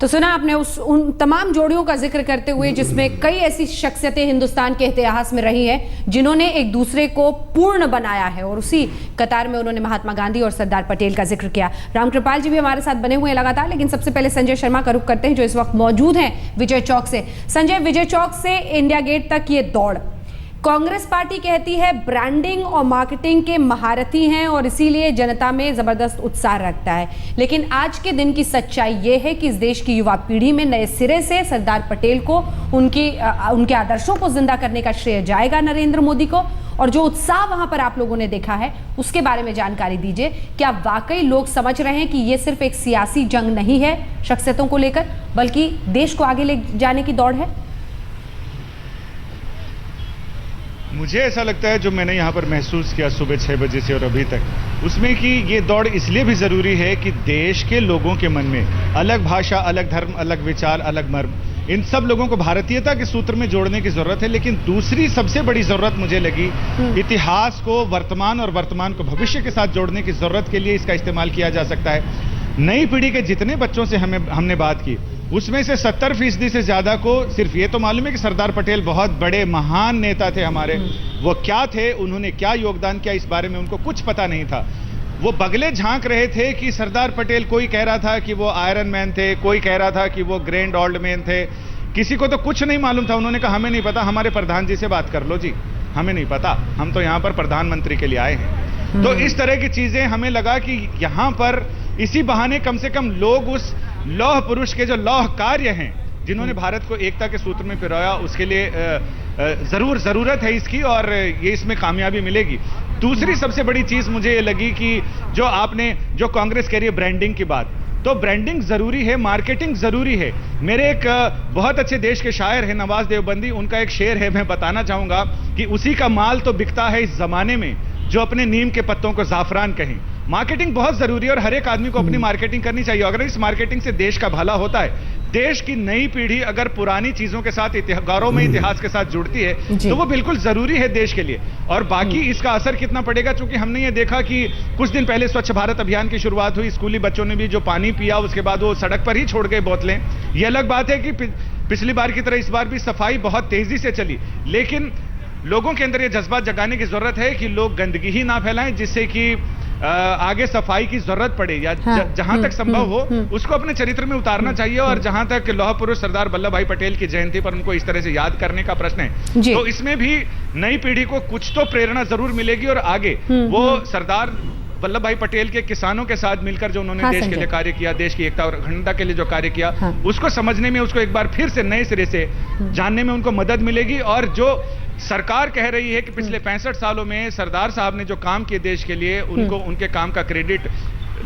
तो सुना आपने उन तमाम जोड़ियों का जिक्र करते हुए जिसमें कई ऐसी शख्सियतें हिंदुस्तान के इतिहास में रही हैं जिन्होंने एक दूसरे को पूर्ण बनाया है, और उसी कतार में उन्होंने महात्मा गांधी और सरदार पटेल का जिक्र किया। रामकृपाल जी भी हमारे साथ बने हुए हैं लगातार, लेकिन सबसे पहले संजय शर्मा का रुख करते हैं जो इस वक्त मौजूद हैं विजय चौक से। संजय, विजय चौक से इंडिया गेट तक ये दौड़, कांग्रेस पार्टी कहती है ब्रांडिंग और मार्केटिंग के महारथी हैं और इसीलिए जनता में जबरदस्त उत्साह रखता है, लेकिन आज के दिन की सच्चाई ये है कि इस देश की युवा पीढ़ी में नए सिरे से सरदार पटेल को उनके आदर्शों को जिंदा करने का श्रेय जाएगा नरेंद्र मोदी को, और जो उत्साह वहां पर आप लोगों ने देखा है उसके बारे में जानकारी दीजिए। क्या वाकई लोग समझ रहे हैं कि ये सिर्फ एक सियासी जंग नहीं है शख्सियतों को लेकर, बल्कि देश को आगे ले जाने की दौड़ है? मुझे ऐसा लगता है, जो मैंने यहाँ पर महसूस किया सुबह 6 बजे से और अभी तक, उसमें कि ये दौड़ इसलिए भी ज़रूरी है कि देश के लोगों के मन में अलग भाषा, अलग धर्म, अलग विचार, अलग मर्म, इन सब लोगों को भारतीयता के सूत्र में जोड़ने की ज़रूरत है। लेकिन दूसरी सबसे बड़ी ज़रूरत मुझे लगी, इतिहास को वर्तमान और वर्तमान को भविष्य के साथ जोड़ने की ज़रूरत के लिए इसका इस्तेमाल किया जा सकता है। नई पीढ़ी के जितने बच्चों से हमने बात की, उसमें से 70% से ज्यादा को सिर्फ ये तो मालूम है कि सरदार पटेल बहुत बड़े महान नेता थे हमारे। वो क्या थे, उन्होंने क्या योगदान किया, इस बारे में उनको कुछ पता नहीं था। वो बगले झांक रहे थे कि सरदार पटेल, कोई कह रहा था कि वो आयरन मैन थे, कोई कह रहा था कि वो ग्रैंड ओल्ड मैन थे, किसी को तो कुछ नहीं मालूम था। उन्होंने कहा हमें नहीं पता, हमारे प्रधान जी से बात कर लो जी, हमें नहीं पता, हम तो यहाँ पर प्रधानमंत्री के लिए आए हैं। तो इस तरह की चीजें हमें लगा कि यहाँ पर इसी बहाने कम से कम लोग उस लौह पुरुष के जो लौह कार्य हैं जिन्होंने भारत को एकता के सूत्र में पिरोया, उसके लिए जरूरत है इसकी, और ये इसमें कामयाबी मिलेगी। दूसरी सबसे बड़ी चीज मुझे ये लगी कि जो कांग्रेस कह रही है ब्रांडिंग की बात, तो ब्रांडिंग जरूरी है, मार्केटिंग जरूरी है। मेरे एक बहुत अच्छे देश के शायर हैं नवाज देवबंदी, उनका एक शेर है, मैं बताना चाहूंगा कि उसी का माल तो बिकता है इस जमाने में जो अपने नीम के पत्तों को जाफरान कहें। मार्केटिंग बहुत जरूरी है और हर एक आदमी को अपनी मार्केटिंग करनी चाहिए। अगर इस मार्केटिंग से देश का भला होता है, देश की नई पीढ़ी अगर पुरानी चीजों के साथ, गौरवमय इतिहास के साथ जुड़ती है, तो वो बिल्कुल जरूरी है देश के लिए। और बाकी इसका असर कितना पड़ेगा, चूंकि हमने ये देखा कि कुछ दिन पहले स्वच्छ भारत अभियान की शुरुआत हुई, स्कूली बच्चों ने भी जो पानी पिया उसके बाद वो सड़क पर ही छोड़ गए बोतलें। ये अलग बात है कि पिछली बार की तरह इस बार भी सफाई बहुत तेजी से चली, लेकिन लोगों के अंदर ये जज्बा जगाने की जरूरत है कि लोग गंदगी ही ना फैलाएं, जिससे कि आगे सफाई की जरूरत पड़े, या जहां तक संभव हो उसको अपने चरित्र में उतारना चाहिए। और जहां तक लौह पुरुष सरदार वल्लभ भाई पटेल की जयंती पर उनको इस तरह से याद करने का प्रश्न है, तो इसमें भी नई पीढ़ी को कुछ तो प्रेरणा जरूर मिलेगी। और आगे वो सरदार वल्लभ भाई पटेल के किसानों के साथ मिलकर जो उन्होंने देश के लिए कार्य किया, देश की एकता और अखंडता के लिए जो कार्य किया, उसको समझने में, उसको एक बार फिर से नए सिरे से जानने में उनको मदद मिलेगी। और जो सरकार कह रही है कि पिछले 65 सालों में सरदार साहब ने जो काम किए देश के लिए, उनको उनके काम का क्रेडिट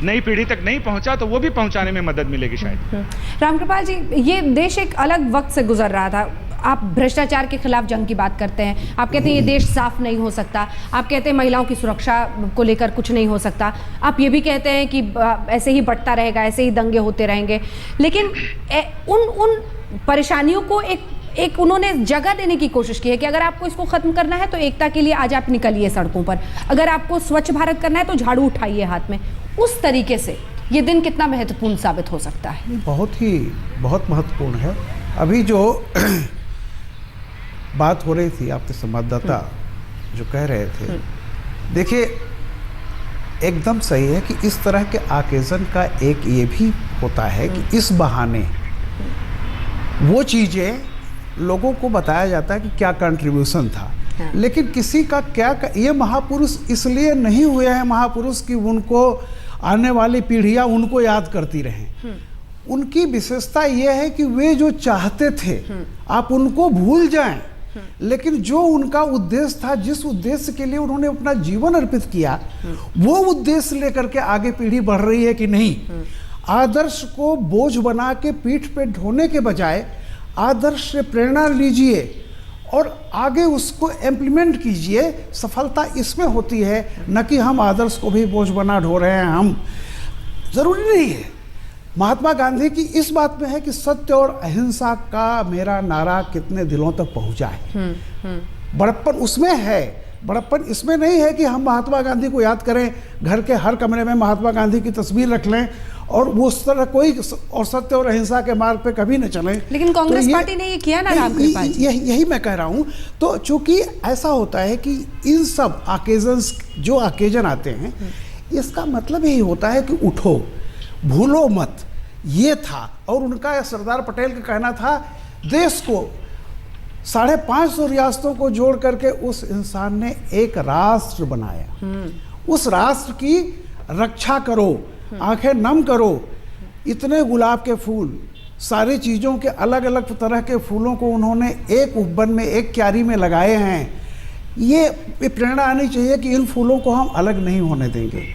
नई पीढ़ी तक नहीं पहुंचा, तो वो भी पहुंचाने में मदद मिलेगी शायद। रामकृपाल जी, ये देश एक अलग वक्त से गुजर रहा था। आप भ्रष्टाचार के खिलाफ जंग की बात करते हैं, आप कहते हैं ये देश साफ नहीं हो सकता, आप कहते हैं महिलाओं की सुरक्षा को लेकर कुछ नहीं हो सकता, आप ये भी कहते हैं कि ऐसे ही बढ़ता रहेगा, ऐसे ही दंगे होते रहेंगे। लेकिन उन परेशानियों को एक उन्होंने जगह देने की कोशिश की है कि अगर आपको इसको खत्म करना है तो एकता के लिए आज आप निकलिए सड़कों पर, अगर आपको स्वच्छ भारत करना है तो झाड़ू उठाइए हाथ में। उस तरीके से ये दिन कितना महत्वपूर्ण साबित हो सकता है? बहुत महत्वपूर्ण है। अभी जो बात हो रही थी, आपके संवाददाता जो कह रहे थे, देखिए एकदम सही है कि इस तरह के आकेजन का एक ये भी होता है कि इस बहाने वो चीज़ें लोगों को बताया जाता है कि क्या कंट्रीब्यूशन था। लेकिन किसी का क्या ये महापुरुष इसलिए नहीं हुए हैं महापुरुष कि उनको आने वाली पीढ़ियां उनको याद करती रहें। उनकी विशेषता ये है कि वे जो चाहते थे आप उनको भूल जाएं, लेकिन जो उनका उद्देश्य था, जिस उद्देश्य के लिए उन्होंने अपना जीवन अर्पित किया, वो उद्देश्य लेकर के आगे पीढ़ी बढ़ रही है कि नहीं। आदर्श को बोझ बना के पीठ पे ढोने के बजाय आदर्श से प्रेरणा लीजिए और आगे उसको इम्प्लीमेंट कीजिए। सफलता इसमें होती है, न कि हम आदर्श को भी बोझ बना ढो रहे हैं। हम जरूरी नहीं है। महात्मा गांधी की इस बात में है कि सत्य और अहिंसा का मेरा नारा कितने दिलों तक पहुंचा है। बड़प्पन उसमें है, बड़प्पन इसमें नहीं है कि हम महात्मा गांधी को याद करें, घर के हर कमरे में महात्मा गांधी की तस्वीर रख लें और वो उस तरह कोई और सत्य और अहिंसा के मार्ग पे कभी न चले। लेकिन कांग्रेस पार्टी ने ये किया ना रामकृपाल जी। यही मैं कह रहा हूँ। तो चूंकि ऐसा होता है कि इन सब ऑकेजन्स जो ऑकेजन आते हैं, इसका मतलब यही होता है कि उठो, भूलो मत, ये था। और उनका सरदार पटेल का कहना था, देश को 550 रियासतों को जोड़ करके उस इंसान ने एक राष्ट्र बनाया। उस राष्ट्र की रक्षा करो, आंखें नम करो। इतने गुलाब के फूल, सारी चीज़ों के अलग अलग तरह के फूलों को उन्होंने एक उपवन में, एक क्यारी में लगाए हैं। ये प्रेरणा आनी चाहिए कि इन फूलों को हम अलग नहीं होने देंगे।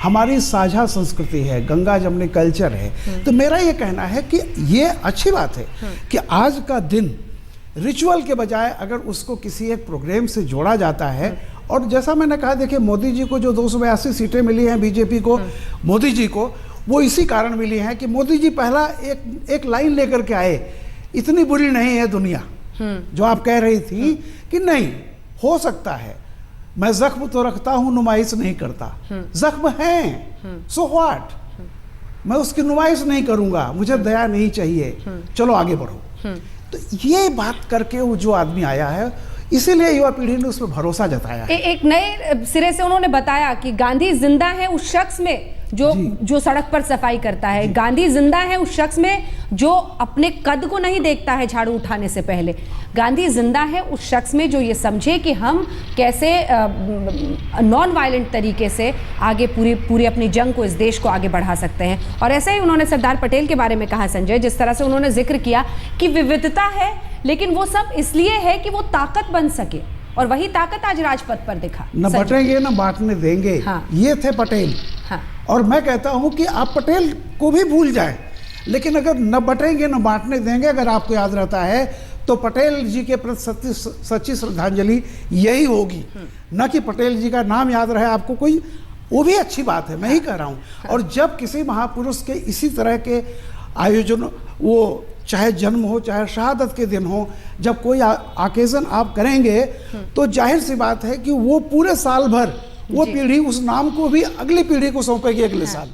हमारी साझा संस्कृति है, गंगा जमनी कल्चर है। तो मेरा ये कहना है कि ये अच्छी बात है कि आज का दिन रिचुअल के बजाय अगर उसको किसी एक प्रोग्राम से जोड़ा जाता है। और जैसा मैंने कहा, देखिए मोदी जी को जो 282 सीटें मिली हैं बीजेपी को, मोदी जी को वो इसी कारण मिली हैं कि मोदी जी पहला एक लाइन लेकर के आए, इतनी बुरी नहीं है दुनिया जो आप कह रही थी कि नहीं हो सकता है। मैं जख्म तो रखता हूं, नुमाइश नहीं करता। जख्म है, सो व्हाट, मैं उसकी नुमाइश नहीं करूंगा, मुझे दया नहीं चाहिए, चलो आगे बढ़ो। तो ये बात करके वो जो आदमी आया है, इसीलिए युवा पीढ़ी ने उस पर भरोसा जताया है। एक नए सिरे से उन्होंने बताया कि गांधी जिंदा है उस शख्स में जो सड़क पर सफाई करता है। गांधी जिंदा है उस शख्स में जो अपने कद को नहीं देखता है झाड़ू उठाने से पहले। गांधी जिंदा है उस शख्स में जो ये समझे कि हम कैसे नॉन वायलेंट तरीके से आगे पूरी अपनी जंग को, इस देश को आगे बढ़ा सकते हैं। और ऐसे ही उन्होंने सरदार पटेल के बारे में कहा संजय, जिस तरह से उन्होंने जिक्र किया कि विविधता है, लेकिन वो सब इसलिए है कि वो ताकत बन सके, और वही ताकत आज राजपथ पर दिखा। न बटेंगे न बांटने देंगे। हाँ। ये थे पटेल। हाँ। और मैं कहता हूं कि आप पटेल को भी भूल जाएं, लेकिन अगर न बटेंगे न बांटने देंगे, अगर आपको याद रहता है तो पटेल जी के प्रति सच्ची श्रद्धांजलि यही होगी, न कि पटेल जी का नाम याद रहे आपको कोई, वो भी अच्छी बात है, मैं ही कह रहा हूं। और जब किसी महापुरुष के इसी तरह के आयोजन, वो चाहे जन्म हो चाहे शहादत के दिन हो, जब कोई ऑकेजन आप करेंगे तो जाहिर सी बात है कि वो पूरे साल भर वो पीढ़ी उस नाम को भी अगली पीढ़ी को सौंपेगी अगले साल।